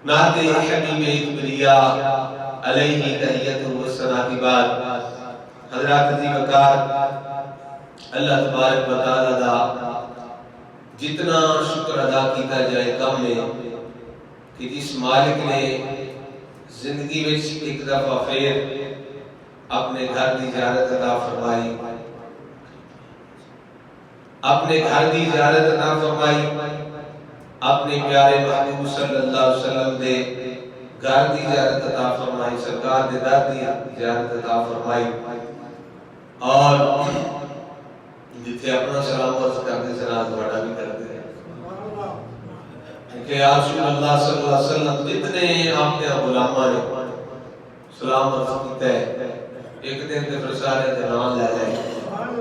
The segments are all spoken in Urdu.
نعت حبیب اکبریہ علیہ تحیت و ثنا کے بعد حضرات عزیز وقار اللہ تبارک و تعالی دا جتنا شکر ادا کیتا جائے کم ہے کہ جس مالک نے زندگی وچ ایک دفعہ پھر اپنے گھر دی زیارت عطا فرمائی، اپنے گھر دی زیارت عطا فرمائی، اپنے پیارے محبوب صلی اللہ علیہ وسلم دے گھر دی زیارت عطا فرمائی، سرکار دے در دی زیارت عطا فرمائی، اور جتھے اپنا سلام عرض کرتے سلام بڑا بھی کرتے ہیں کہ یا رسول اللہ صلی اللہ علیہ وسلم جتنے آپ نے غلامہ نے سلام عرض کیتا ہے ایک دن تے پھر سارے جنان لے جائے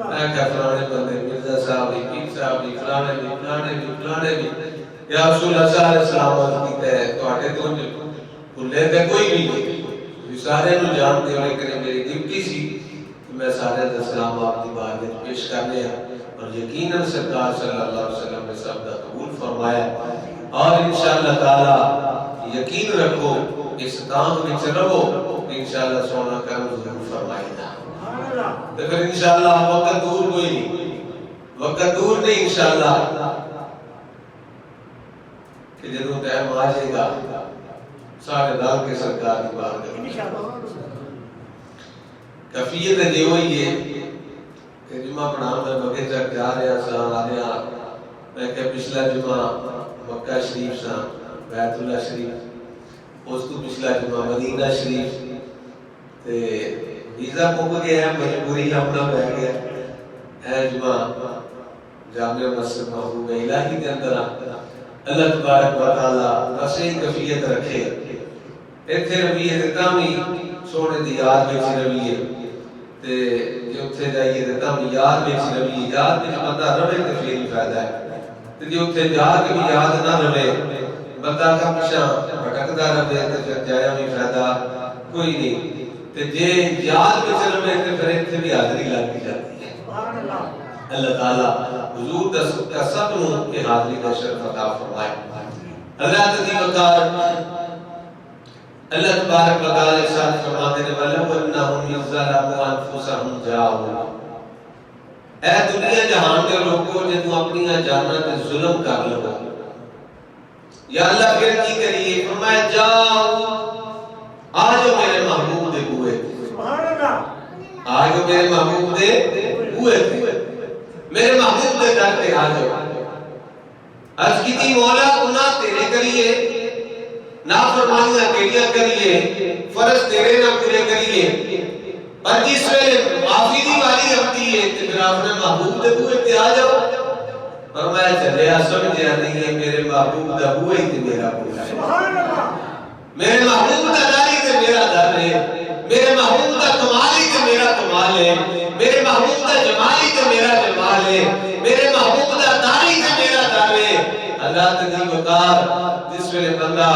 میں کہ فلانے بندے مرزا صاحب بھی پیر صاحب بھی فلانے بھی یا رسول اللہ سارے سلام عرض کیتا ہے تو آٹے تو بھولے تے کوئی بھی نہیں سارے نو جانتے ہوئے کہ میری ڈیوٹی سی کہ میں سارے سلام آپ کی بات میں پیش کرنے ہیں اور یقیناً سرکار صلی اللہ علیہ وسلم نے سب کا قبول فرمایا اور انشاءاللہ تعالی یقین رکھو اس کام میں چلو انشاءاللہ سونا کرم ضرور فرمائے گا تو پھر انشاءاللہ وقت دور کوئی نہیں، وقت دور نہیں انشاءاللہ کہ جدوں ٹائم آ جائے گا سارے دال کے سرکار کی بات کریں کفیت جو ہوئی ہے کہ جمعہ پڑھاؤں میں مکہ چک جا رہا سا آ رہا میں کہ پچھلا جمعہ مکہ شریف سا بیت اللہ شریف اس تو پچھلا جمعہ مدینہ شریف تے ویزا مک گیا ہے مجبوری اپنا بہ گیا ہے جمعہ جامع مسجد محبوب الہی کے اندر اللہ تبارک و تعالی وسیع کفیت رکھے ایتھے رویے تے تامی سونے دی یاد وچ رویے تے جو اتھے جائیے تے تامی یاد وچ رویے یاد وچ بندہ رہے تے پھر ہی فائدہ ہے تے جو اتھے جا کے بھی یاد نہ رہے بندہ کا پیچھے بھٹکدا رہے تے پھر جایا بھی فائدہ کوئی نہیں تے جے یاد وچ رہے تے پھر اتھے بھی حاضری لگ جاتی ہے سبحان اللہ اللہ تعالی حضور کا سب نو کے حاضری کا شرف عطا فرمائے حضرات عزیز وقار اللہ تبارک و تعالی ارشاد فرماتے ہیں وَلَوْ أَنَّهُمْ يَظْلَمُوا أَنفُسَهُمْ جَاءُوا اے دنیا جہان کے لوگوں جنہوں اپنی جاناں تے ظلم کر لو یا اللہ پھر کی کریے فرمایا جاؤ آجو میرے محبوب دے بوئے سبحان اللہ آجو میرے محبوب دے بوئے میرے محبوب دے در پہ آجو عرض کی تھی مولا گناہ تیرے کریے نافرمانیاں تیریاں کریے فرض تیرے نہ پورے کریے پر جس ویلے معافی دی والی آتی ہے کہ پھر آپ نے محبوب دے بوئے تے آ جاؤ فرمایا چلیا سمجھیا نہیں ہے میرے محبوب دا بوئے تے میرا بوئے میرے محبوب دا داری تے میرا در ہے میرے محبوب دا کمالی تے میرا کمال ہے میرے محبوب دا جمالی تے میرا جمال ہے میرے محبوب دا داری تے میرا در ہے اللہ تنی وقار جس ویلے بندہ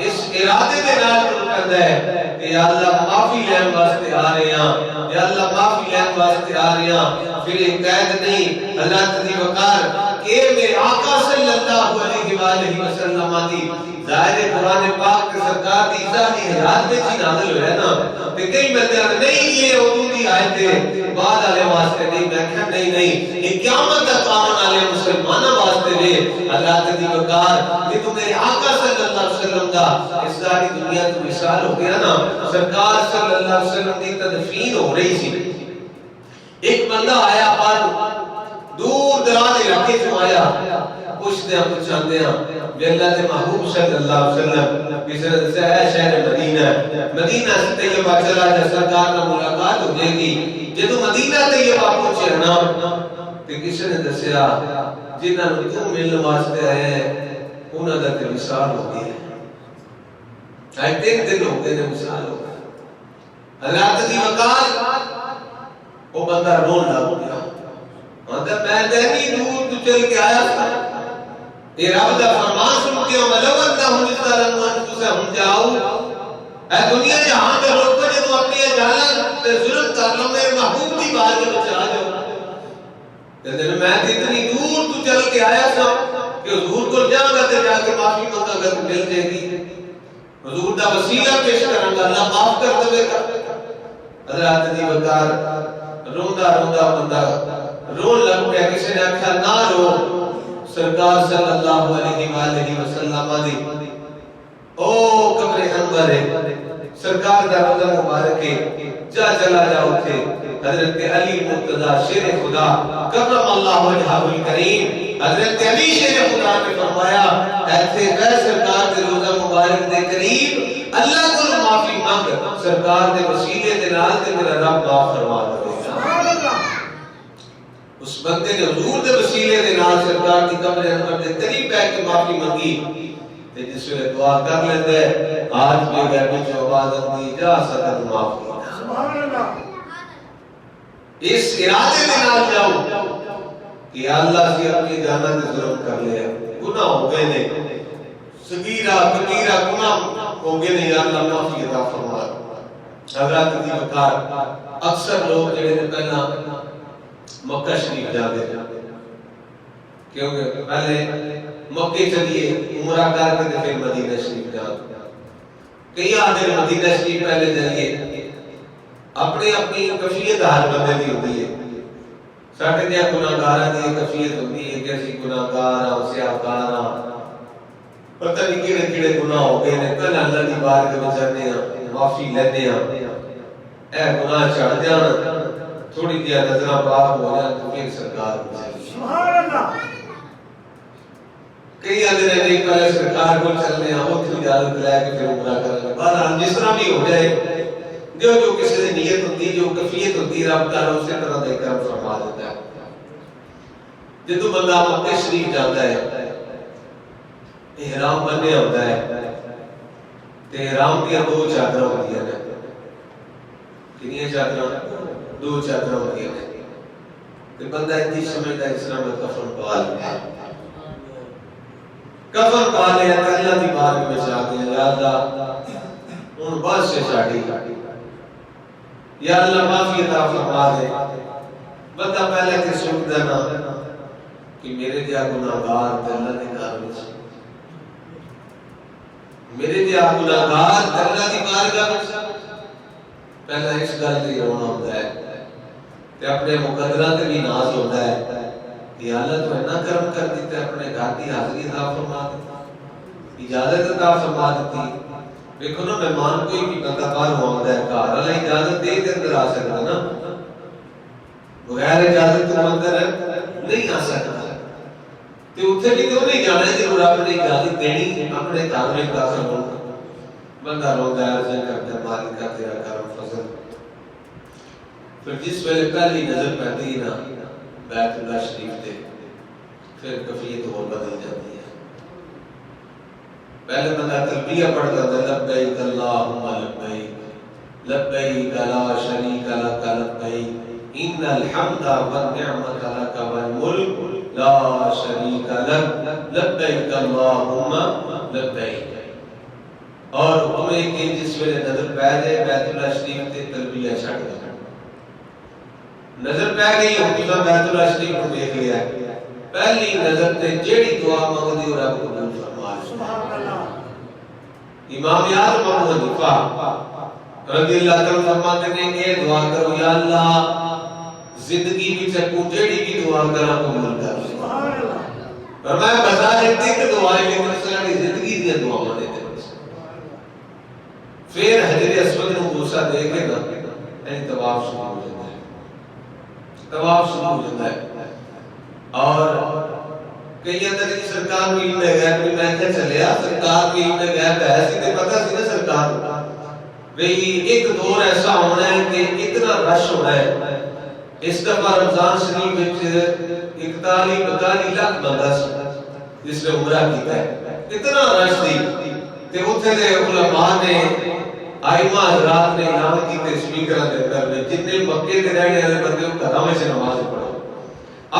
اس ارادے دے نال کردا ہے کہ یا اللہ معافی لین واسطے آ رہے ہیں یا اللہ معافی لین واسطے آ رہے ہیں پھر ایک قید نہیں اللہ تنی وقار کہ میرے آقا صلی اللہ علیہ وآلہ وسلم دی ظاہر قرآن پاک کے سرکار دی ذاتی حیات میں چی نازل ہوئے نا کہ کئی بندے نہیں یہ اردو دی آیتیں بعد والے واسطے نہیں میں کہا نہیں یہ قیامت کا قانون والے مسلمانوں واسطے لے اللہ تنی وقار کہ تو میرے آقا صلی اللہ علیہ وسلم دا اس ساری دنیا تو مثال ہو گیا نا سرکار صلی اللہ علیہ وسلم دی تدفین ہو رہی سی ایک بندہ آیا پر دور دراز علاقے سے آیا پوچھتے ہیں پوچھاندے ہیں کہ اللہ کے محبوب صلی اللہ علیہ وسلم کسی سے ہے شہر مدینہ سے طیبہ چلا جا سرکار کا ملاقات ہو جائے گی جدو مدینہ طیبہ پہنچے نا تو کسی نے دسیا جنہاں نے تو ملنے واسطے آئے انہاں دا تے مثال ہو گئی ہے آئے تین دن ہو گئے مثال ہو گئے حضرات دی وقار وہ بندہ رون لگ گیا مطلب میں دہنی دور تو چل کے آیا تھا یہ رب دا فرمان سن کے وَلَوْ أَنَّهُمْ يَظْلَمُوا أَنفُسَهُمْ جَاءُوا اے دنیا جہاں کے لوگ کو جب اپنی جاناں تے ظلم کر لو میرے محبوب دی بات میں بچا جاؤ تے میں اتنی دور تو چل کے آیا تھا کہ حضور کو جاؤں گا تے جا کے معافی مانگا گا تو مل جائے گی حضور دا وسیلہ پیش کرن گا اللہ معاف کر دے گا. حضرت دی وقار روندا روندا بندہ رون لگ پیا. کسی نے آکھا نہ رو, سرکار صلی اللہ علیہ وآلہ وسلم دی او قبر انور ہے, سرکار دا روضہ مبارک ہے, جا چلا جا اٹھے. حضرت علی مرتضی شیر خدا کرم اللہ وجہہ الکریم, حضرت علی شیر خدا نے فرمایا ایسے بے سرکار دے روضہ مبارک دے قریب اللہ کو معافی مانگ, سرکار دے وسیلے دے نال تے میرا رب معاف فرما دے گا. اس بندے نے حضور دے وسیلے دے نال سرکار دی قبر انور دے قریب بیٹھ کے معافی مانگی تے جس ویلے دعا کر لیندے آج بھی غیب وچ آواز آندی جا سکت معاف کر. سبحان اللہ. اس ارادے دے نال جاؤ کہ اللہ سے اپنی جاناں تے ظلم کر لیا, گناہ ہو گئے نے, صغیرہ کبیرہ گناہ ہو گئے نے, یا اللہ معافی عطا فرما. حضرت دی وقار اکثر لوگ جڑے نے پہلا مکہ شریف جاندے کیونکہ پہلے مکے چلیے عمرہ کر کے پھر مدینہ شریف جاندے. کئی آدھے مدینہ شریف پہلے جائیے, اپنی اپنی کفیت ہر بندے دی ہوتی ہے. ساڈے دے گناہگاراں دی کفیت ہوتی ہے کہ اسی گناہگار ہاں, سیاہکار ہاں, پتہ نہیں کیڑے کیڑے گناہ ہو گئے نے, پہلے اللہ دی بارگاہ وچ جاندے ہاں, معافی لیندے ہاں, اے گناہ چڑھ جان, تھوڑی جی نظراں پاک ہو جان تو پھر سرکار کو چاہیے. سبحان اللہ. کئی اندر نہیں پہلے سرکار کو چلنے ہیں, وہ تھی اجازت لے کے پھر عمرہ کرنے. بہرحال جس طرح بھی ہو جائے, جو کسی نے نیت ہوتی ہے, جو کفیت ہوتی ہے, رب تعالیٰ اسی طرح دے کر فرما دیتا ہے. جدو بندہ مکہ شریف جاتا ہے, احرام بننے ہوتا ہے, تے احرام کی دو چادر ہوتی ہیں. کنیاں چادر؟ دو چادر ہوتی ہیں. تے بندہ اتنی سمجھتا ہے اس طرح میں کفن پا لیا, کفن پا لیا تے اللہ دی بارگاہ میں جا کے یا اللہ ہن بس سے چاڑی, یا اللہ معافی عطا فرما دے. بندہ پہلے تے سوچدا نا کہ میرے جا گناہگار تے اللہ دے گھر وچ, میرے جا گناہگار تے اللہ دی بارگاہ وچ, پہلا اس گل تے رونا ہوندا ہے تے اپنے مقدراں تے بھی ناز ہوندا ہے کہ اللہ تو اتنا کرم کر دیتا ہے, اپنے گھر کی حاضری عطا فرما دیتی, اجازت عطا فرما دیتی. دیکھو نا مہمان کوئی بھی بندہ باہر ہوتا ہے, گھر والا اجازت دے کے اندر آ سکتا نا, بغیر اجازت تو اندر نہیں آ سکتا. تے اوتھے بھی تو نہیں جانا ضرور, رب نے اجازت دینی اپنے گھر میں داخل ہونا. بندہ روتا ہے, عرض کرتا ہے مالکا تیرا کرم فضل. پھر جس ویلے پہلی نظر پہنتی ہے نا بیت اللہ شریف تے, پھر کفیت اور بدل جاتی ہے. پہلے بندہ تلبیہ پڑھتا تھا لبیک اللہم لبیک لبیک لا شریک لک لبیک ان الحمد والنعمت لک والملک لا شریک لک لبیک اللہم لبیک. اور عمرے کے جس ویلے نظر پہ جائے بیت اللہ شریف تے تلبیہ چھڑ گیا, نظر پہ گئی ہوں تو بیت اللہ شریف کو دیکھ لیا, پہلی نظر تے جیڑی دعا مانگدی اور رب قبول فرما. امام اعظم ابو حنیفہ رضی اللہ عنہ فرماتے ہیں کہ دعا کرو یا اللہ زندگی وچ کو جیڑی بھی دعا کراں قبول کر. سبحان اللہ. فرمایا بظاہر ایک دعا ہے لیکن ساری زندگی دی دعا مانے تے. پھر حجر اسود نو بوسا دے کے نا یعنی طواف شروع ہو جاتا ہے, طواف شروع ہو جاتا ہے. اور کئی اندر کی سرکار کو علم غیب بھی میں کہ چلیا, سرکار کو علم غیب ہے سی تے پتہ سی نا سرکار بھئی ایک دور ایسا ہونا ہے کہ اتنا رش ہونا ہے. اس دفعہ رمضان شریف وچ 41 لاکھ بندہ جس نے عمرہ کیتا ہے, اتنا رش تھی تے اوتھے دے علماء نے ائمہ حضرات نے اعلان کیتے سپیکراں دے اندر میں جتنے مکے دے رہنے والے بندے او گھراں وچ نماز پڑھو,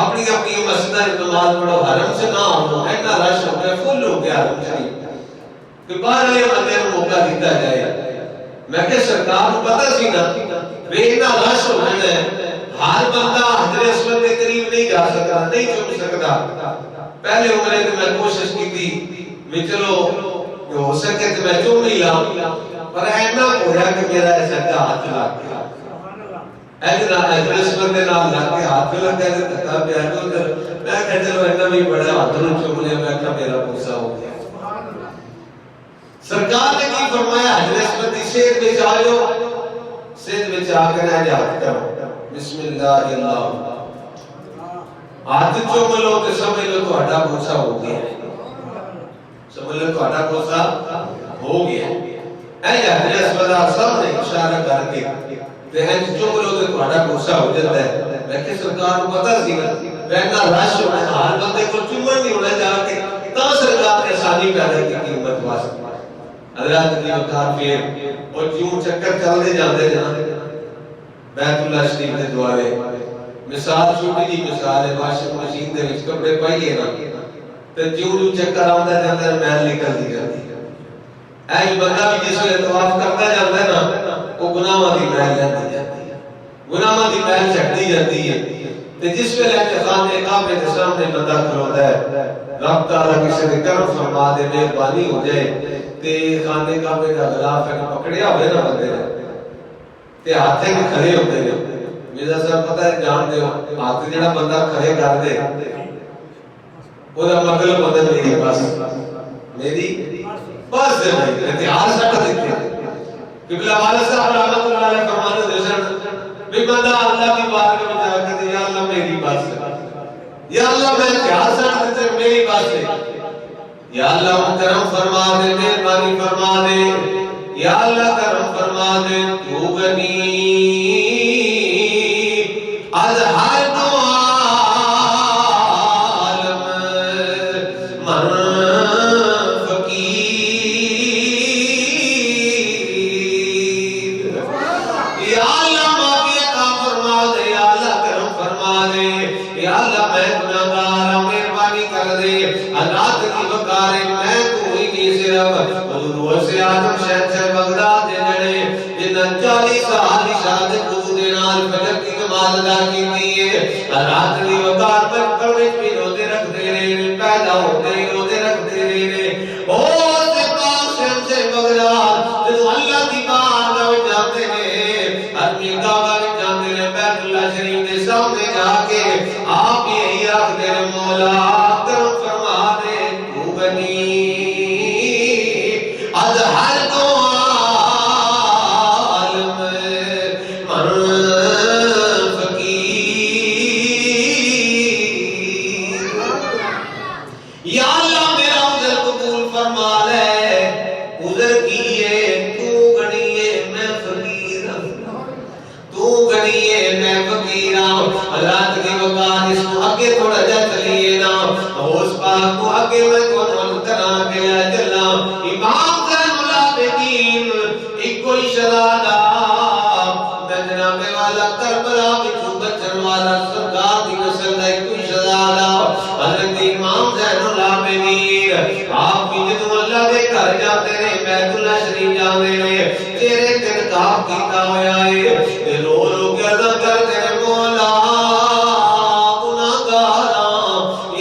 اپنی اپنی مسجداں وچ نماز پڑھو, حرم سے نہ آؤ. اینا رش ہو گیا, فل ہو گیا حرم شریف کہ باہر والے بندے نوں موقع دیتا جائے. میں کہ سرکار کو پتہ سی نا کہ اتنا رش ہو جانا ہے, ہر بندہ حجر اسود کے قریب نہیں جا سکتا, نہیں چھپ سکتا. پہلے عمرے تے میں کوشش کی تھی میں چلو کہ ہو سکے تو میں چوم ہی لاؤں، پر اینا ہویا کہ میرا ایسا ہاتھ لگ گیا، نسبت کے نام لگ کے ہاتھ لگ گیا تو تھا پیا تو میں کہا چلو اینا بھی بڑا ہاتھ نوں چوم لیا، میں کہا میرا بوسا ہو گیا۔ سرکار نے کی فرمایا حضرت نسبت کی سید میں آجو، سید میں آ کر آج ہاتھ کرو، بسم اللہ اللہ، ہاتھ چوم لو تو سمجھ لو تو ہٹا بوسا ہو گیا، سمجھ لو تو ہٹا بوسا ہو گیا۔ اے حضرت نسبت صاحب نے اشارہ کر کے لیکن چوم لو تو تھوڑا غصہ ہو جاتا ہے۔ میں کہ سرکار کو پتہ سی نا وینا رش ہونا ہر بندے کو چومن نہیں ہونا جا کے تا سرکار نے آسانی پیدا کی قیمت واسطے۔ حضرات کی وقار پھر اور جوں چکر چلتے جاندے جاندے بیت اللہ شریف کے دوارے مثال چھوٹی جی مثال ہے، واشنگ مشین دے وچ کپڑے پائیے نا تے جوں چکر آندا جاندا ہے میل نکلدی جاندی ہے۔ اے بندہ بھی جس ویلے طواف کرتا جاندا ہے نا وہ گناہاں دی میل لیندی جاتی ہے، گناہاں دی میل چھٹتی جاتی ہے۔ تے جس ویلے خانے کعبے دے سامنے بندہ کھلوتا ہے، رب تعالیٰ کسی دے کرم فرما دے مہربانی ہو جائے تے خانے کعبے دا غلاف پکڑیا ہوئے نا بندے نے تے ہاتھے کے کھڑے ہوتے ہیں۔ میرا صاحب پتہ ہے جان دے ہاتھ جڑا بندہ کھڑے کر دے وہ دا مطلب بدل نہیں ہے، بس میری بس ہے بھائی اتحاد سٹھ دیتے قبلہ والا صاحب رحمت اللہ علیہ فرمانے دیشن بھی بندہ اللہ کی بات میں جا کے یا اللہ میری بات ہے، یا اللہ میں اتحاد سٹھ دیتے میری بات ہے، یا اللہ کرم فرما دے مہربانی فرما دے، یا اللہ کرم فرما دے تو غنی از ہر دو عالم من آدم شہد سے بغداد دے جڑے جنہاں 40 سال دی شہادت وضو دے نال فجر کی نماز ادا کیتی ہے، رات دی وقار بچپن وچ بھی روزے رکھدے رہے، پیدا ہوتے ہی روزے رکھدے رہے۔ او پاک شہد سے بغداد جدوں اللہ دی بارگاہ وچ جاندے نے، حرم کعبہ وچ جاندے نے، بیت اللہ شریف دے سامنے جا کے آپ یہی آکھدے نے مولا کرم فرما دے تو غنی از ہر دو عالم من فقیر، یا اللہ میرا عذر قبول فرما لے، عذر کیے تو گنیے میں فقیر، تو گنیے میں فقیر۔ حضرات کی وقار اس کو آگے تھوڑا جا چلیے نا، اس پاک کو آگے میں کون کرا کے لے چلا۔ امام کوئی شہزادہ جناب والا کربلا وچوں بچن والا سرکار دی نسل دا کوئی شہزادہ حضرت امام زین العابدین آپ بھی جدوں اللہ دے گھر جاتے نے بیت اللہ شریف جاندے نے چہرے تے نقاب کیتا ہویا ہے تے رو رو کے ادا کرتے نے مولا گناہگاراں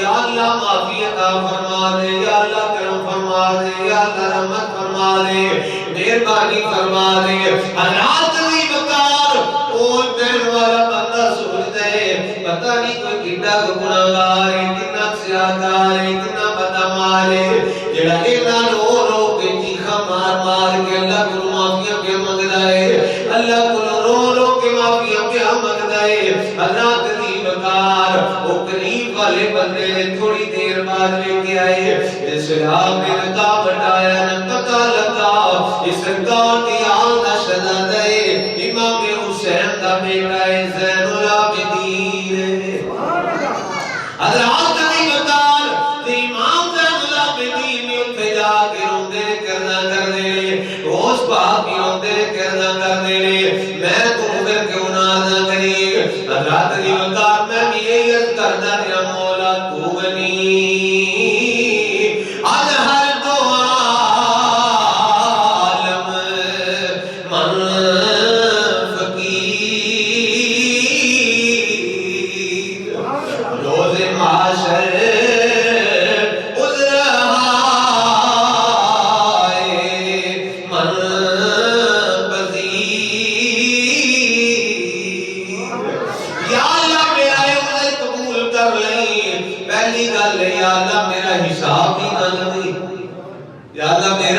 یا اللہ معافی عطا فرما دے، یا اللہ کرم فرما دے، یا اللہ رحمت فرما دے، مہربانی فرما دے۔ حالات بھی بکار اول دن والا بندہ سوچتا ہے پتہ نہیں کوئی کتنا گناہگار ہے، کتنا سیاہکار ہے، کتنا بدعمال ہے، جڑا اتنا رو رو کے چیخا مار مار کے اللہ کو معافیاں پہ منگتا ہے، اللہ کو رو رو کے معافیاں پہ منگتا ہے۔ حضرات دی بکار وہ قریب والے بندے نے تھوڑی دیر بعد لے کے آئے، اس آپ نے نقاب ہٹایا نہ پتہ لگا اس کون کی آن دا شہزادہ ہے، امام حسین دا بیٹا ہے زین العابدین۔ حضرات دی بکار امام زین العابدین نے اتھے جا کے روندے کرنا کر دے، روز پاک کی روندے کرنا کر دے، میں تم پھر کیوں نازا کری۔ حضرات دی بکار میں بھی یہی عرض کرنا دیا مولا تو غنی آج ہر دو عالم من فقیر، روز معاشر عذر حال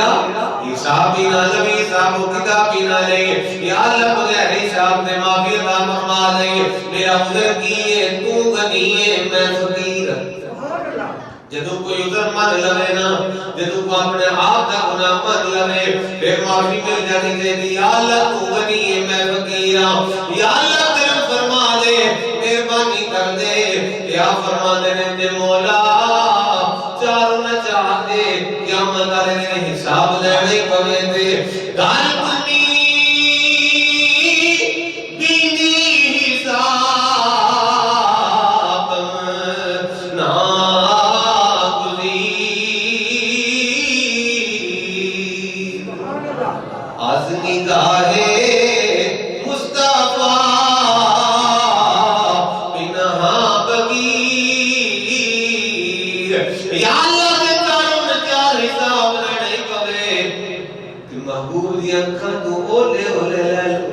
میرا حساب ہی نہ لگے، حساب و کتاب ہی نہ لے، یا اللہ بغیر حساب دے معافی عطا فرما دے، میرا عذر کیے تو غنی ہے میں فقیر۔ جدو کوئی عذر من لوے نا، جدو کو اپنے آپ دا گناہ من لوے، پھر معافی مل جانی چاہیے، یا اللہ تو غنی ہے میں فقیر، یا اللہ کرم فرما دے، مہربانی کر دے، یا فرما دے مولا چاروں نہ چاہتے قیامت والے دن حساب لینے پوے تے گل تمی بینی حساب نہ گزیر از نگاہ مصطفیٰ بنہا بغیر، یا اللہ کے کاروں نے چار حساب لینے پوے کہ محبوب دی اکھاں تو اولے اولے لے لو،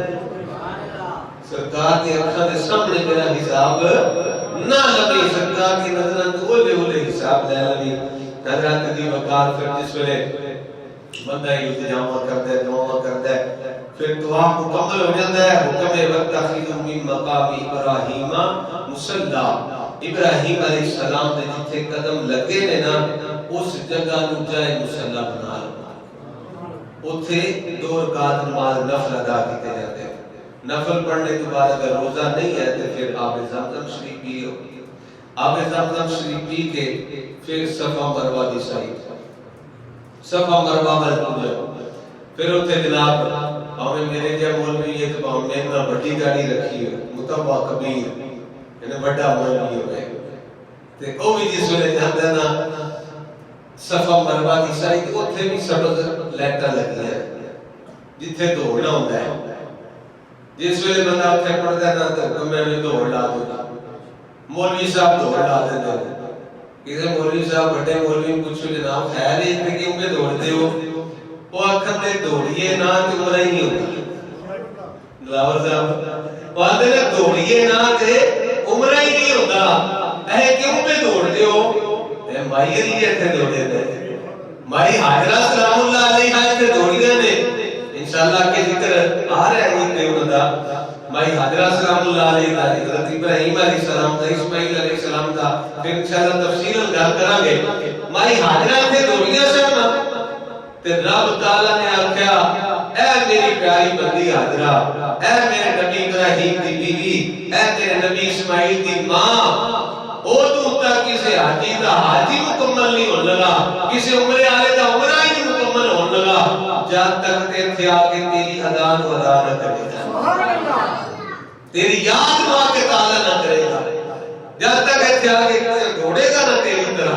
سرکار دی اکھاں دے سامنے میرا حساب نہ لگے، سرکار کی نظریں تو اولے اولے حساب لے لگی۔ حضرت دی وقار پھر جس ویلے بندہ ہی التجامہ کرتا ہے، دعا کرتا ہے، پھر دعا مکمل ہو جاتا ہے، حکم وَاتَّخِذُوا مِن مَّقَامِ إِبْرَاهِيمَ مُصَلًّى، ابراہیم علیہ السلام نے جتھے قدم لگے نے نا اس جگہ نو جائے مصلی بنا لو، اتھے 2 رکعت نماز نفل ادا کیتے جاتے ہیں۔ نفل پڑھنے کے بعد اگر روزہ نہیں ہے تو پھر آب زمزم شریف پی لو، آب زمزم شریف پی کے پھر صفا مروہ دی سعی، صفا مروہ پر پہنچو، پھر اتھے جناب ہمیں میرے جے مولوی یہ تو ہم نے اتنا بڑی گاڑی رکھی ہے متبع کبیر، یعنی بڑا مولوی ہوئے تے او بھی جس ویلے جاندے نا صفا مروہ دی سعی تے اتھے بھی سبز لائٹاں لگی ہیں جتھے دوڑنا ہوندا ہے، جس ویلے بندہ اتھے پڑھدا ہے نا تے میں نے دوڑ لا دو، مولوی صاحب دوڑ لا دیندے ہیں، کسی مولوی صاحب بڑے مولوی پوچھو جناب خیر ہے تے کیوں پہ دوڑ دے ہو؟ وہ آخر تے دوڑیے نہ تے عمرہ ہی نہیں ہوتا، لاور صاحب وہ آتے نے دوڑیے نہ تے عمرہ ہی نہیں ہوتا، اے کیوں پہ دوڑ دے ہو؟ اے مائی علی ایتھے دوڑے دے، مائی حاجرہ سلام اللہ علیہ ایتھے دوڑیے نے، انشاءاللہ کے ذکر آ رہے ہیں تے انہاں دا، مائی حاجرہ سلام اللہ علیہ دا، حضرت ابراہیم علیہ السلام دا، اسماعیل علیہ السلام دا، پھر انشاءاللہ تفصیل گل کریں گے۔ مائی حاجرہ تے دوڑیاں سن تے رب تعالیٰ نے آکھیا اے میری پیاری بندی حاجرہ، اے میرے نبی ابراہیم دی بیوی، اے میرے نبی اسماعیل دی ماں، او تو تک کسے حاجی دا حاجی مکمل نہیں ہون لگا، کسے عمرے آلے دا عمرہ ہی نہیں مکمل ہون لگا جب تک تے تھے آگے تیری ادان و ادا نہ کرے گا، تیری یاد نو آکے تعالیٰ نہ کرے گا، جب تک اتھے آگے دوڑے گا نہ تیری طرح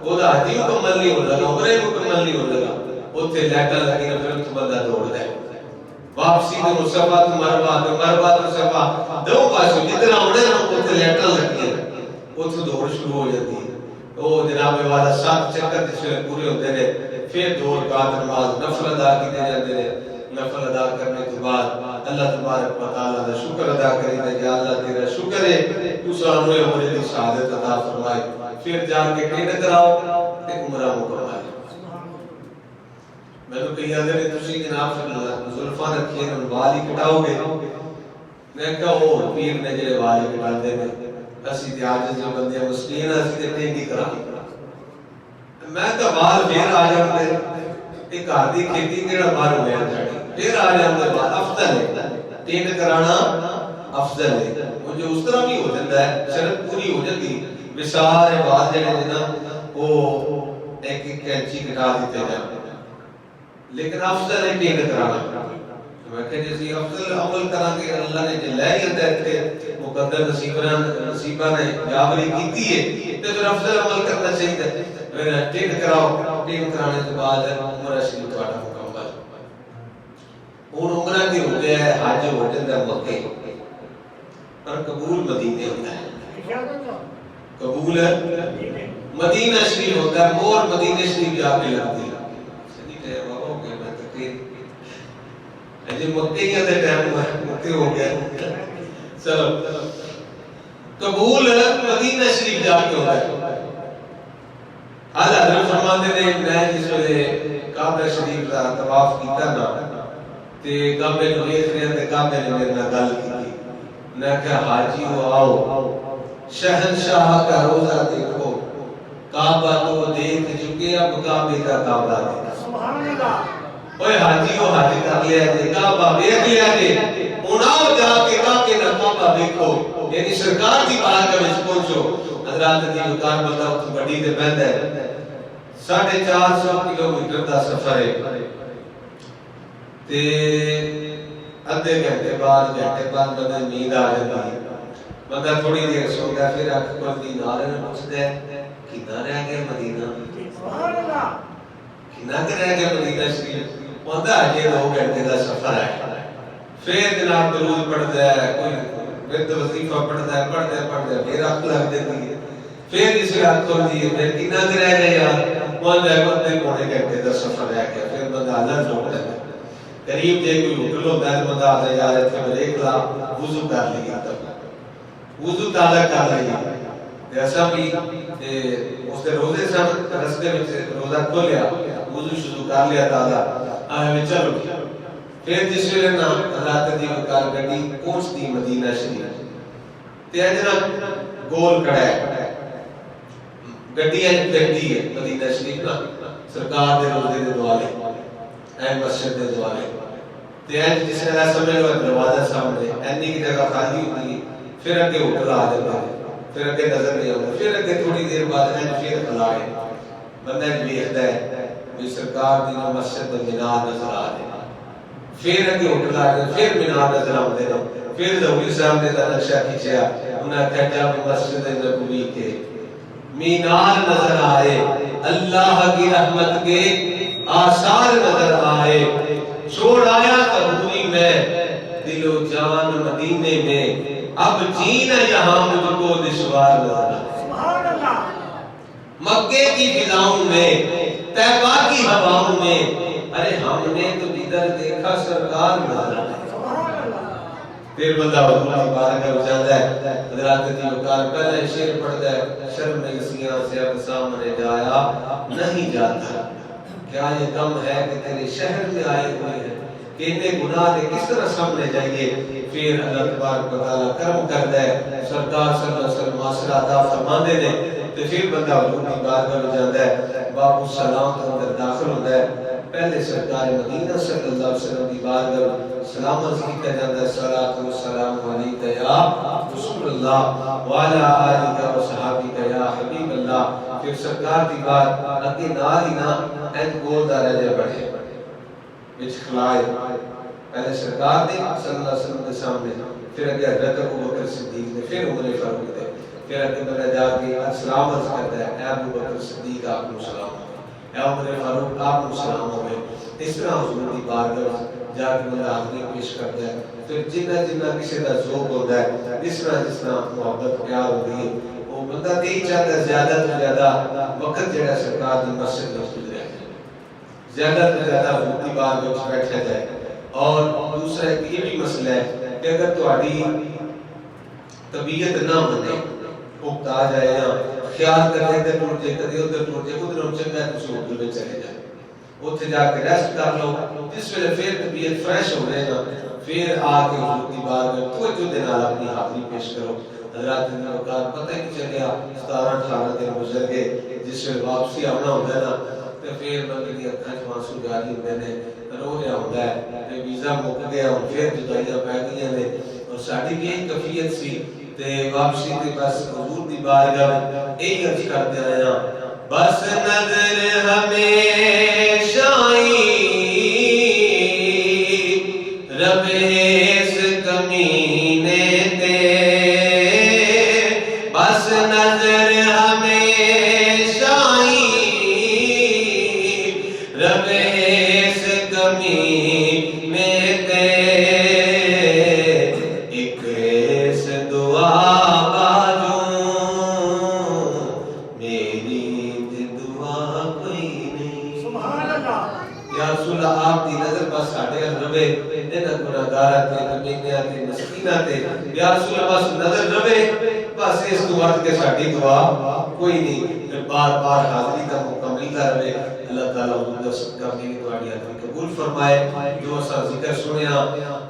وہ دا حاجی مکمل نہیں ہون لگا، عمرے مکمل نہیں ہون لگا، اتھے لیٹا لگی نہ پھر تو بندہ دوڑ دے واپسی دے مصطفیٰ تو مروہ تو صفا دو پاسو جتنا اڑے نا اتھے لیٹا لگی ہے، اتھے دوڑ شروع ہو جاتی ہے، وہ جناب والا 7 چکر جس میں پورے ہوتے ہیں، پھر 2 رکعت نماز نفل ادا کیتے جاتے ہیں، نفل ادا کرنے کے بعد اللہ تبارک و تعالیٰ کا شکر ادا کریں گے کہ اللہ تیرا شکر ہے تو سامنے عمرے کی شہادت عطا فرمائے، پھر جان کے ٹینڈ کراؤ تے عمرہ مکمل۔ میں تو کہی آدھے تسی جناب صلی اللہ زلفان رکھیے ان والی کٹاؤ گے، میں کہا وہ پیر نے جلے والی کٹا دے میں اسی تے آجز جو بندے مسلمین اسی تے ٹینڈی کرا، میں کہا بال پھر آ جاؤں دے ایک آدھی کھیتی کیڑا بار ہویا جاڑی پھر آ جاؤں دے بال افضل ہے، ٹینڈ کرانا افضل ہے، وہ جو اس طرح بھی ہو جاتا ہے شرط پوری ہو جاتی بسارے بال جڑے دینا وہ ایک ایک کینچی کٹا دیتے ہیں، لیکن افضل ہے ٹینڈ کرانا، میں کہ جیسی افضل عمل کرا کہ اللہ نے جلائے ہدایت کے مقدر نصیبہ نے جابری کیتی ہے تو پھر افضل عمل کرنا چاہیے، پھر ٹینڈ کراؤ، ٹینڈ کرانے کے بعد عمرہ شریف تھوڑا مکمل، اور عمرہ کی ہو گیا ہے حج ہو جاتا ہے مکے پر قبول مدینے ہوتا ہے، قبول مدینہ شریف ہوتا ہے، مور مدینہ شریف جا کے لگتی ہے، مکے ہی آدھے ٹائم مکے ہو گیا، چلو قبول مدینہ شریف جا کے ہوتا ہے۔ حضرت فرماتے ہیں میں جس ویلے کعبہ شریف کا طواف کیتا نا تے کعبے نوں ویکھ رہے تے کعبے نے میرے نال گل کی. میں کہا حاجیو آؤ شہنشاہ کا روزہ دیکھو, کعبہ تو دیکھ چکے اب کعبے کا کعبہ دیکھو. سبحان اللہ. اوے حاجیو حج کر لیا جے, کعبہ دیکھ لیا جے, ہن آؤ جا کے کعبے کا کعبہ دیکھو. یعنی سرکار دی بارگاہ وچ پہنچو. حضرات دی مکان بندہ بڑی تے بہندا ہے, 450 کلومیٹر دا سفر ہے تے ادھے گھنٹے بعد بندے نیند آ جاتی ہے. بندہ تھوڑی دیر سوتا ہے, پھر اکھ کھلدی نال پوچھدا ہے کتنا رہ گیا مدینہ, سبحان اللہ, کتنا رہ گیا مدینہ شریف. پوندا اجے 2 گھنٹے دا سفر ہے. پھر جناب درود پڑھدا ہے, کوئی ورد وظیفہ پڑھدا ہے, پڑھدا پھر اکھ لگ جاتی ہے. پھر اس اکھ کھلدی ہے, پھر کتنا رہ گیا یار, پوندا ہے پونے گھنٹے دا سفر رہ گیا. پھر بندہ اللہ جوڑ ہے قریب جے کوئی ہوٹل ہوتا ہے, بندہ آتا ہے یار اتنے بریک لا وضو کر لیا, تب وضو تازہ کر لیا. ایسا بھی اس دے روزے سن, رستے میں روزہ کھولیا, وضو شروع کر لیا تازہ, آئے چلو. پھر جس ویلے نا اللہ دی کار گڈی پہنچتی مدینہ شریف تے اجنا گول کھڑا ہے, گڈی ہے مدینہ شریف نا سرکار دے روزے دے دوالے اے مسجد دے دوالے تے اج جس طرح سمجھ لو دروازہ سامنے اینی کی جگہ خالی ہوتی ہے. پھر اگے ہوٹل آ جاتا ہے, پھر اگے نظر نہیں آتا, پھر اگے تھوڑی دیر بعد پھر کھلا ہے, بندہ ویکھدا ہے کہ سرکار دی مسجد دے مینار نظر آ رہے, پھر اگے ہوٹل آ گئے, پھر مینار نظر آتے ہیں. پھر ظہوری صاحب نے نقشہ کھینچا, انہوں نے کہا جب مسجد نبوی کے مینار نظر آئے, اللہ کی رحمت کے آثار نظر آئے, چھوڑ آیا تبوری میں دل و جان مدینے میں, اب جینا یہاں مجھ کو دشوار نظر آئے. مکے کی فضاؤں میں, طیبہ کی ہواؤں میں, ارے ہم نے تو جدھر دیکھا سرکار نظر آئے. پھر بندہ اللہ بارگاہ میں جاتا ہے, حضرات دی وقار پہلے شعر پڑھتا ہے, شرم سیاں سے اب سامنے جایا نہیں جاتا, کیا یہ کم ہے کہ تیرے شہر میں آئے ہوئے ہیں, کہ اتنے گناہ دے کس طرح سامنے جائیے. پھر اللہ تبارک و تعالیٰ کرم کرتا ہے, سرکار صلی اللہ علیہ وسلم معاشرہ عطا فرماندے نے, تو پھر بندہ حضور کی بارگاہ میں جاتا ہے, باب السلام تو اندر داخل ہوتا ہے. پہلے سرکار مدینہ صلی اللہ علیہ وسلم کی بارگاہ سلام عرض کیا جاتا ہے, صلاۃ و سلام علیک یا رسول اللہ وعلی آلک و صحابک یا حبیب اللہ. پھر سرکار کی بات اگے نال ہی نہ این گول دا رہ جائے بڑھے وچ کھلائے, پہلے سرکار نے صلی اللہ علیہ وسلم کے سامنے, پھر اگے حضرت ابوبکر صدیق نے, پھر عمر فاروق نے, پھر اگے بندہ جا کے سلام عرض کرتا ہے, اے ابوبکر صدیق آپ کو سلام ہو, اے عمر فاروق آپ کو سلام ہو. اس طرح حضور کی بارگاہ جا کے بندہ حاضری پیش کرتا ہے. پھر جنہ جنہ کسی کا ذوق ہوتا ہے, جس طرح محبت پیار ہوتی ہے, وہ بندہ نہیں چاہتا زیادہ تو زیادہ وقت جڑا سرکار دی مسجد میں گزرے, زیادہ تو زیادہ حضور کی بارگاہ میں بیٹھا جائے. اور دوسرا یہ بھی مسئلہ ہے کہ اگر تہاڈی طبیعت نہ بنے, اکتا جائے یا خیال کرے تے ٹوٹ جائے, کدی ادھر ٹوٹ جائے, ادھر چنگا ہے تسی ہوٹل میں چلے جائیں, اوتھے جا کے ریسٹ کر لو. جس ویلے پھر طبیعت فریش ہو رہے نا, پھر آ کے حضور کی بارگاہ توجہ دے نال اپنی حاضری پیش کرو. حضرات نے اوقات پتہ ہی نہیں چلیا 17-18 دن گزر گئے. جس ویلے واپسی آنا ہوتا ہے نا, تو پھر بندے دی اکھاں وچ آنسو جاری ہوندے نے, رو رہا ہوتا ہے کہ ویزا مک گیا, ہن پھر جدائیاں پہ گئیاں نے. اور ساڈی بھی یہی کیفیت سی, تے واپسی تے بس حضور دی بارگاہ یہی عرض کرتے آئے ہاں, بس نظر ہمیشہ رب اس کمینے تے, بس نظر ہمیشہ رب اس کمینے تے, ایک اس دعا باجوں میری دعا کوئی نہیں. سبحان اللہ. یا رسول اللہ آپ دی نظر بس ساڈے رہے, انہاں گناہگاراں تے کمینیاں تے مسکیناں تے, یا رسول اللہ بس نظر رہے, بس اس تو بعد کے ساڈی دعا کوئی نہیں، بار بار حاضری کا موقع ملتا رہے۔ اللہ تعالیٰ حضور دا صدقہ بھی تہاڈی حاضری قبول فرمائے۔ جو اساں ذکر سنیا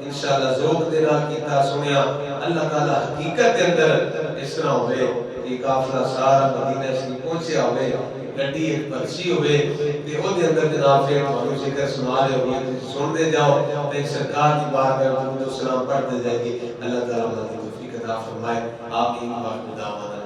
انشاءاللہ ذوق دے نال کیتا سنیا، اللہ تعالیٰ حقیقت کے اندر اس طرح ہوئے کہ قافلہ سارا مدینہ شریف پہنچیا ہوئے، گڈی ایک پرچی ہوئے تے او دے اندر جناب پھر تھانوں ذکر سنا رہے ہوئے، تسی سن دے جاؤ تے سرکار دی بارگاہ میں درود و سلام پڑھتے جائے گی۔ اللہ تعالیٰ ہماری توفیق عطا فرمائے۔ آمین۔